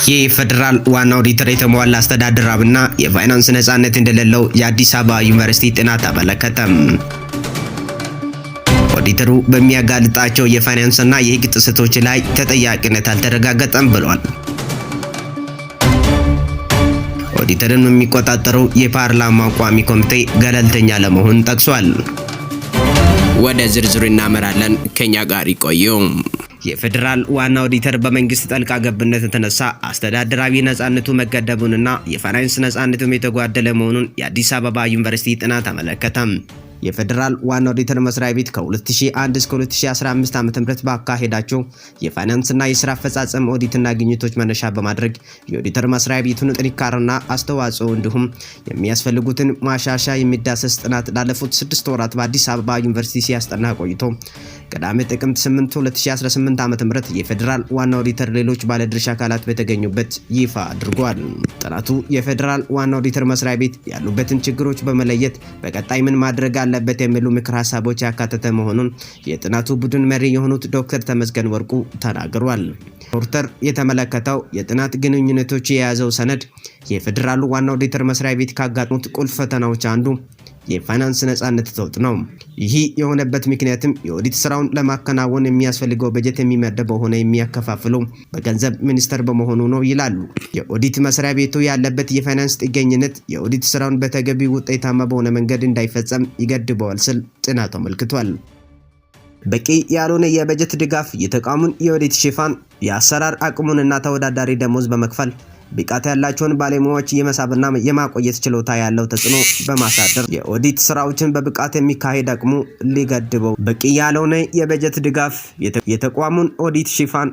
የፌደራል ዋና ኦዲተር የተሟላ አስተዳደራዊና የፋይናንስ ነፃነት እንደሌለው የአዲስ አበባ ዩኒቨርሲቲ ጥናት አመለከተ። ኦዲተሩ በሚያጋልጣቸው የፋይናንስና የሕግ ጥሰቶች ላይ ተጠያቂነት አልተረጋገጠም ብሏል። ኦዲተርን የሚቆጣጠረው የፓርላማ ቋሚ ኮሚቴ ገለልተኛ ለመሆን ጠቅሷል። ወደ ዝርዝሩ እናመራለን። ከኛ ጋር ይቆዩ። የፌደራል ዋና ኦዲተር በመንግስት ጣልቃ ገብነት የተነሳ አስተዳደራዊ ነፃነቱ መገደቡንና የፋይናንስ ነፃነቱም የተጓደለ መሆኑን የአዲስ አበባ ዩኒቨርሲቲ ጥናት አመለከተ። የፌደራል ዋና ኦዲተር መስሪያ ቤት ከ2001 እስከ 2015 ዓ.ም ባካሄዳቸው የፋይናንስና የሥራ አፈጻጸም ኦዲትና ግኝቶች መነሻ በማድረግ የኦዲተር መስሪያ ቤቱን ጥንካሬና አስተዋጽኦ እንዲሁም የሚያስፈልጉትን ማሻሻያ የሚዳሰስ ጥናት ላለፉት 6 ወራት በአዲስ አበባ ዩኒቨርሲቲ ሲያስጠና ቆይቶ ቅዳሜ ጥቅምት 8 2018 ዓ.ም የፌደራል ዋና ኦዲተር ሌሎች ባለድርሻ አካላት በተገኙበት ይፋ አድርጓል። ጥናቱ የፌደራል ዋና ኦዲተር መስሪያ ቤት ያሉበትን ችግሮች በመለየት በቀጣይ ምን ማድረግ አለበት የሚሉ ምክር ሀሳቦች ያካተተ መሆኑን የጥናቱ ቡድን መሪ የሆኑት ዶክተር ተመስገን ወርቁ ተናግረዋል። ሪፖርተር የተመለከተው የጥናት ግንኙነቶች የያዘው ሰነድ የፌደራሉ ዋና ኦዲተር መስሪያ ቤት ካጋጠሙት ቁልፍ ፈተናዎች አንዱ የፋይናንስ ነፃነት እጦት ነው። ይህ የሆነበት ምክንያትም የኦዲት ስራውን ለማከናወን የሚያስፈልገው በጀት የሚመደበው ሆነ የሚያከፋፍለው በገንዘብ ሚኒስቴር በመሆኑ ነው ይላሉ። የኦዲት መስሪያ ቤቱ ያለበት የፋይናንስ ጥገኝነት የኦዲት ስራውን በተገቢ ውጤታማ በሆነ መንገድ እንዳይፈጸም ይገድበዋል ሲል ጥናቱ አመልክቷል። በቂ ያልሆነ የበጀት ድጋፍ፣ የተቋሙን የኦዲት ሽፋን፣ የአሰራር አቅሙንና ተወዳዳሪ ደሞዝ በመክፈል ብቃት ያላቸውን ባለሙያዎች የመሳብና የማቆየት ችሎታ ያለው ተጽዕኖ በማሳደር የኦዲት ስራዎችን በብቃት የሚካሄድ አቅሙ ሊገድበው፣ በቂ ያልሆነ የበጀት ድጋፍ፣ የተቋሙን ኦዲት ሽፋን፣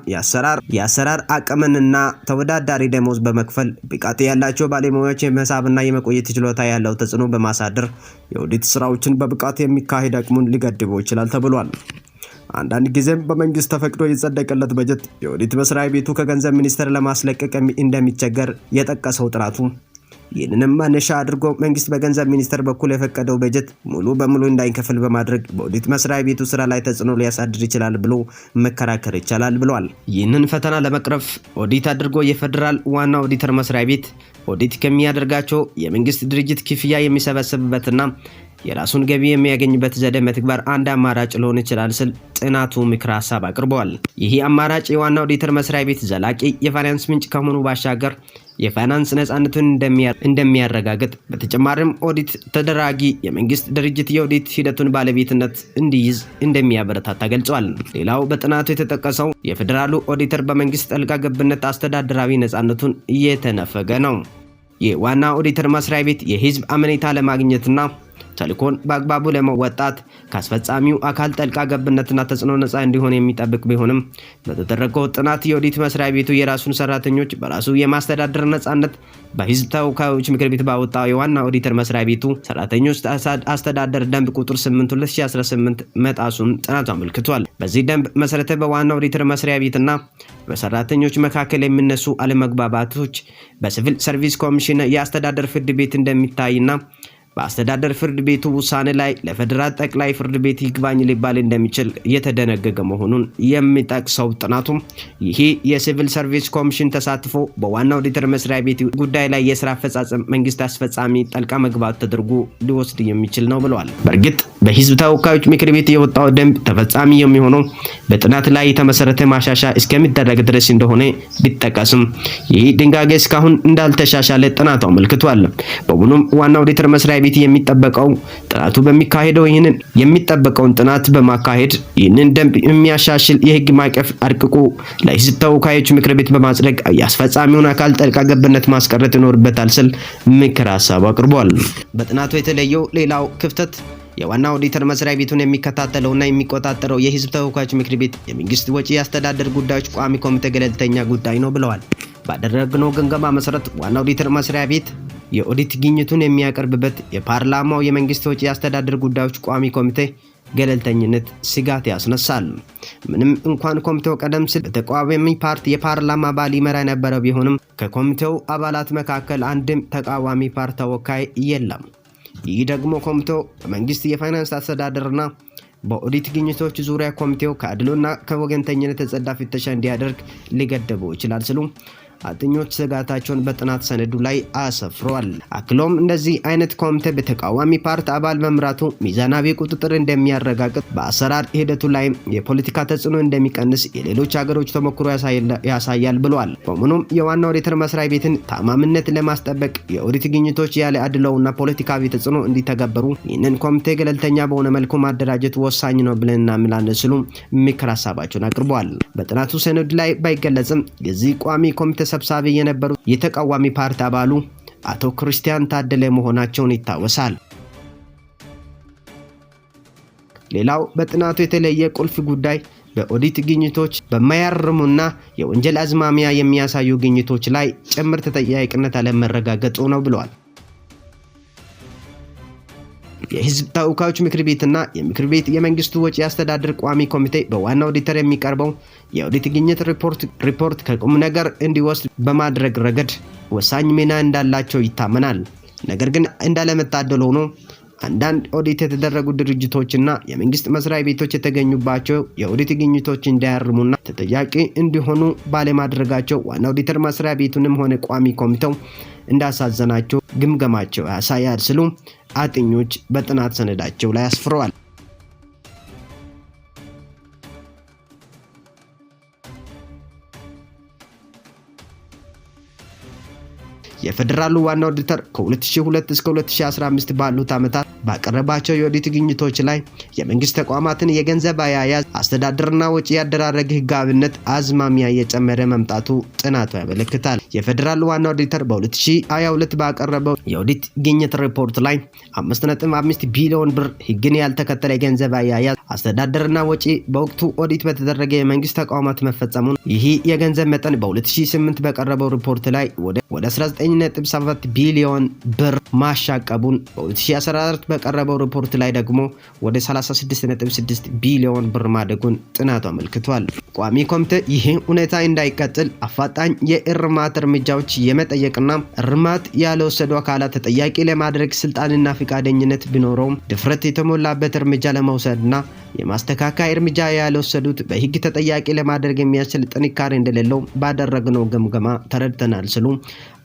የአሰራር አቅምንና ተወዳዳሪ ደሞዝ በመክፈል ብቃት ያላቸው ባለሙያዎች የመሳብና የማቆየት ችሎታ ያለው ተጽዕኖ በማሳደር የኦዲት ስራዎችን በብቃት የሚካሄድ አቅሙን ሊገድበው ይችላል ተብሏል። አንዳንድ ጊዜም በመንግስት ተፈቅዶ የጸደቀለት በጀት የኦዲት መስሪያ ቤቱ ከገንዘብ ሚኒስቴር ለማስለቀቅ እንደሚቸገር የጠቀሰው ጥናቱ ይህንንም መነሻ አድርጎ መንግስት በገንዘብ ሚኒስቴር በኩል የፈቀደው በጀት ሙሉ በሙሉ እንዳይከፍል በማድረግ በኦዲት መስሪያ ቤቱ ስራ ላይ ተጽዕኖ ሊያሳድር ይችላል ብሎ መከራከር ይቻላል ብሏል። ይህንን ፈተና ለመቅረፍ ኦዲት አድርጎ የፌደራል ዋና ኦዲተር መስሪያ ቤት ኦዲት ከሚያደርጋቸው የመንግስት ድርጅት ክፍያ የሚሰበሰብበትና የራሱን ገቢ የሚያገኝበት ዘዴ መተግበር አንድ አማራጭ ሊሆን ይችላል ሲል ጥናቱ ምክር ሀሳብ አቅርበዋል። ይህ አማራጭ የዋና ኦዲተር መስሪያ ቤት ዘላቂ የፋይናንስ ምንጭ ከመሆኑ ባሻገር የፋይናንስ ነፃነቱን እንደሚያረጋግጥ፣ በተጨማሪም ኦዲት ተደራጊ የመንግስት ድርጅት የኦዲት ሂደቱን ባለቤትነት እንዲይዝ እንደሚያበረታታ ገልጿል። ሌላው በጥናቱ የተጠቀሰው የፌደራሉ ኦዲተር በመንግስት ጣልቃ ገብነት አስተዳደራዊ ነፃነቱን እየተነፈገ ነው። የዋና ኦዲተር መስሪያ ቤት የህዝብ አመኔታ ለማግኘትና ተልእኮን በአግባቡ ለመወጣት ከአስፈጻሚው አካል ጣልቃ ገብነትና ተጽዕኖ ነፃ እንዲሆን የሚጠብቅ ቢሆንም በተደረገው ጥናት የኦዲት መስሪያ ቤቱ የራሱን ሰራተኞች በራሱ የማስተዳደር ነፃነት በህዝብ ተወካዮች ምክር ቤት ባወጣው የዋና ኦዲተር መስሪያ ቤቱ ሰራተኞች አስተዳደር ደንብ ቁጥር 8/2018 መጣሱን ጥናቱ አመልክቷል። በዚህ ደንብ መሰረት በዋና ኦዲተር መስሪያ ቤትና በሰራተኞች መካከል የሚነሱ አለመግባባቶች በሲቪል ሰርቪስ ኮሚሽን የአስተዳደር ፍርድ ቤት እንደሚታይና በአስተዳደር ፍርድ ቤቱ ውሳኔ ላይ ለፌደራል ጠቅላይ ፍርድ ቤት ይግባኝ ሊባል እንደሚችል የተደነገገ መሆኑን የሚጠቅሰው ጥናቱ ይህ የሲቪል ሰርቪስ ኮሚሽን ተሳትፎ በዋና ኦዲተር መስሪያ ቤት ጉዳይ ላይ የሥራ አፈጻጸም መንግስት አስፈጻሚ ጣልቃ መግባት ተደርጎ ሊወስድ የሚችል ነው ብለዋል። በእርግጥ በህዝብ ተወካዮች ምክር ቤት የወጣው ደንብ ተፈጻሚ የሚሆነው በጥናት ላይ የተመሰረተ ማሻሻያ እስከሚደረግ ድረስ እንደሆነ ቢጠቀስም ይህ ድንጋጌ እስካሁን እንዳልተሻሻለ ጥናቱ አመልክቷል። በቡኑም ዋና ኦዲተር መስሪያ ቤት የሚጠበቀው ጥናቱ በሚካሄደው ይህንን የሚጠበቀውን ጥናት በማካሄድ ይህንን ደንብ የሚያሻሽል የህግ ማዕቀፍ አርቅቆ ለህዝብ ተወካዮች ምክር ቤት በማጽደቅ የአስፈጻሚውን አካል ጣልቃ ገብነት ማስቀረት ይኖርበታል ሲል ምክር ሀሳብ አቅርቧል። በጥናቱ የተለየው ሌላው ክፍተት የዋና ኦዲተር መስሪያ ቤቱን የሚከታተለውና የሚቆጣጠረው የህዝብ ተወካዮች ምክር ቤት የመንግስት ወጪ አስተዳደር ጉዳዮች ቋሚ ኮሚቴ ገለልተኛ ጉዳይ ነው ብለዋል። ባደረግነው ግምገማ መሰረት ዋና ኦዲተር መስሪያ ቤት የኦዲት ግኝቱን የሚያቀርብበት የፓርላማው የመንግስት ወጪ አስተዳደር ጉዳዮች ቋሚ ኮሚቴ ገለልተኝነት ስጋት ያስነሳል። ምንም እንኳን ኮሚቴው ቀደም ሲል በተቃዋሚ ፓርቲ የፓርላማ አባል ይመራ የነበረ ቢሆንም ከኮሚቴው አባላት መካከል አንድም ተቃዋሚ ፓርቲ ተወካይ የለም። ይህ ደግሞ ኮሚቴው በመንግስት የፋይናንስ አስተዳደርና በኦዲት ግኝቶች ዙሪያ ኮሚቴው ከአድሎና ከወገንተኝነት የጸዳ ፍተሻ እንዲያደርግ ሊገደበው ይችላል ሲሉ አጥኞች ስጋታቸውን በጥናት ሰነዱ ላይ አሰፍረዋል። አክሎም እንደዚህ አይነት ኮሚቴ በተቃዋሚ ፓርቲ አባል መምራቱ ሚዛናዊ ቁጥጥር እንደሚያረጋግጥ፣ በአሰራር ሂደቱ ላይ የፖለቲካ ተጽዕኖ እንደሚቀንስ የሌሎች ሀገሮች ተሞክሮ ያሳያል ብለዋል። በመሆኑም የዋና ኦዲተር መስሪያ ቤትን ታማኝነት ለማስጠበቅ የኦዲት ግኝቶች ያለ አድሎና ፖለቲካዊ ተጽዕኖ እንዲተገበሩ ይህንን ኮሚቴ ገለልተኛ በሆነ መልኩ ማደራጀት ወሳኝ ነው ብለን እናምናለን ሲሉ ምክር ሀሳባቸውን አቅርበዋል። በጥናቱ ሰነድ ላይ ባይገለጽም የዚህ ቋሚ ኮሚቴ ሰብሳቢ የነበሩ የተቃዋሚ ፓርቲ አባሉ አቶ ክርስቲያን ታደለ መሆናቸውን ይታወሳል። ሌላው በጥናቱ የተለየ ቁልፍ ጉዳይ በኦዲት ግኝቶች በማያርሙና የወንጀል አዝማሚያ የሚያሳዩ ግኝቶች ላይ ጭምር ተጠያቂነት አለመረጋገጡ ነው ብለዋል። የህዝብ ተወካዮች ምክር ቤትና የምክር ቤት የመንግስቱ ወጪ አስተዳደር ቋሚ ኮሚቴ በዋና ኦዲተር የሚቀርበው የኦዲት ግኝት ሪፖርት ከቁም ነገር እንዲወስድ በማድረግ ረገድ ወሳኝ ሚና እንዳላቸው ይታመናል። ነገር ግን እንዳለመታደል ሆኖ አንዳንድ ኦዲት የተደረጉ ድርጅቶችና የመንግስት መስሪያ ቤቶች የተገኙባቸው የኦዲት ግኝቶች እንዳያርሙና ተጠያቂ እንዲሆኑ ባለማድረጋቸው ዋና ኦዲተር መስሪያ ቤቱንም ሆነ ቋሚ ኮሚቴው እንዳሳዘናቸው ግምገማቸው ያሳያል ሲሉ አጥኞች በጥናት ሰነዳቸው ላይ አስፍረዋል። የፌደራሉ ዋና ኦዲተር ከ2002 እስከ 2015 ባሉት ዓመታት ባቀረባቸው የኦዲት ግኝቶች ላይ የመንግስት ተቋማትን የገንዘብ አያያዝ አስተዳደርና ወጪ ያደራረግ ህጋዊነት አዝማሚያ እየጨመረ መምጣቱ ጥናቱ ያመለክታል። የፌደራሉ ዋና ኦዲተር በ2022 ባቀረበው የኦዲት ግኝት ሪፖርት ላይ 5.5 ቢሊዮን ብር ህግን ያልተከተለ የገንዘብ አያያዝ አስተዳደርና ወጪ በወቅቱ ኦዲት በተደረገ የመንግስት ተቋማት መፈጸሙን፣ ይህ የገንዘብ መጠን በ2008 በቀረበው ሪፖርት ላይ ወደ 19.7 ቢሊዮን ብር ማሻቀቡን፣ በ2014 በቀረበው ሪፖርት ላይ ደግሞ ወደ 36.6 ቢሊዮን ብር ማደጉን ጥናቱ አመልክቷል። ቋሚ ኮሚቴ ይህ ሁኔታ እንዳይቀጥል አፋጣኝ የእርማት እርምጃዎች የመጠየቅና እርማት ያልወሰዱ አካላት ተጠያቂ ለማድረግ ስልጣንና ፈቃደኝነት ቢኖረውም ድፍረት የተሞላበት እርምጃ ለመውሰድና የማስተካከያ እርምጃ ያልወሰዱት በህግ ተጠያቂ ለማድረግ የሚያስችል ጥንካሬ እንደሌለው ባደረግነው ግምገማ ተረድተናል ሲሉ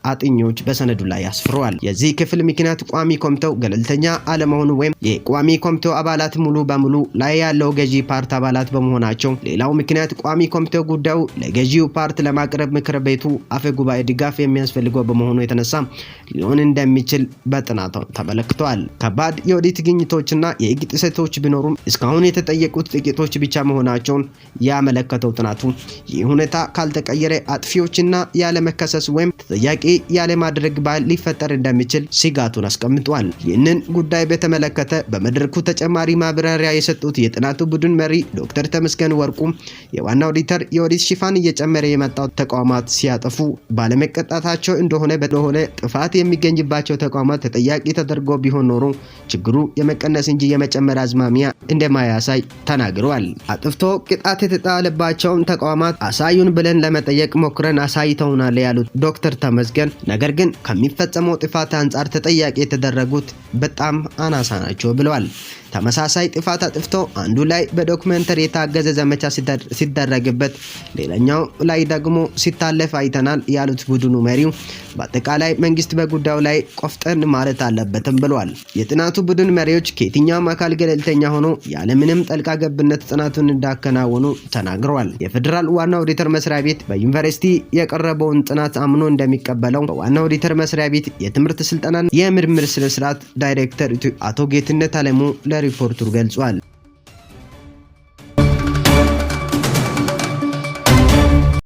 አጥኞች በሰነዱ ላይ አስፍረዋል። የዚህ ክፍል ምክንያት ቋሚ ኮሚቴው ገለልተኛ አለመሆኑ ወይም የቋሚ ኮሚቴው አባላት ሙሉ በሙሉ ላይ ያለው ገዢ ፓርቲ አባላት በመሆናቸው፣ ሌላው ምክንያት ቋሚ ኮሚቴው ጉዳዩ ለገዢው ፓርቲ ለማቅረብ ምክር ቤቱ አፈ ጉባኤ ድጋፍ የሚያስፈልገው በመሆኑ የተነሳ ሊሆን እንደሚችል በጥናቱ ተመለክቷል። ከባድ የኦዲት ግኝቶችና የህግ ጥሰቶች ቢኖሩም እስካሁን የተጠየቁት ጥቂቶች ብቻ መሆናቸውን ያመለከተው ጥናቱ ይህ ሁኔታ ካልተቀየረ አጥፊዎችና ያለመከሰስ ወይም ተጠያቂ ያለማድረግ ባህል ሊፈጠር እንደሚችል ስጋቱን አስቀምጧል። ይህንን ጉዳይ በተመለከተ በመድረኩ ተጨማሪ ማብራሪያ የሰጡት የጥናቱ ቡድን መሪ ዶክተር ተመስገን ወርቁ የዋና ኦዲተር የኦዲት ሽፋን እየጨመረ የመጣው ተቋማት ሲያጠፉ ባለመቀጣታቸው እንደሆነ ጥፋት የሚገኝባቸው ተቋማት ተጠያቂ ተደርጎ ቢሆን ኖሮ ችግሩ የመቀነስ እንጂ የመጨመር አዝማሚያ እንደማያሳይ ተናግረዋል። አጥፍቶ ቅጣት የተጣለባቸውን ተቋማት አሳዩን ብለን ለመጠየቅ ሞክረን አሳይተውናል ያሉት ዶክተር ተመስገን ነገር ግን ከሚፈጸመው ጥፋት አንጻር ተጠያቂ የተደረጉት በጣም አናሳ ናቸው ብለዋል። ተመሳሳይ ጥፋት አጥፍቶ አንዱ ላይ በዶክመንተሪ የታገዘ ዘመቻ ሲደረግበት ሌላኛው ላይ ደግሞ ሲታለፍ አይተናል ያሉት ቡድኑ መሪው በአጠቃላይ መንግስት በጉዳዩ ላይ ቆፍጠን ማለት አለበትም ብለዋል። የጥናቱ ቡድን መሪዎች ከየትኛውም አካል ገለልተኛ ሆኖ ያለምንም ጣልቃ ገብነት ጥናቱን እንዳከናወኑ ተናግረዋል። የፌደራል ዋና ኦዲተር መስሪያ ቤት በዩኒቨርሲቲ የቀረበውን ጥናት አምኖ እንደሚቀበለው በዋና ኦዲተር መስሪያ ቤት የትምህርት ስልጠናና የምርምር ስነ ስርዓት ዳይሬክተር አቶ ጌትነት አለሙ ለሪፖርተሩ ገልጿል።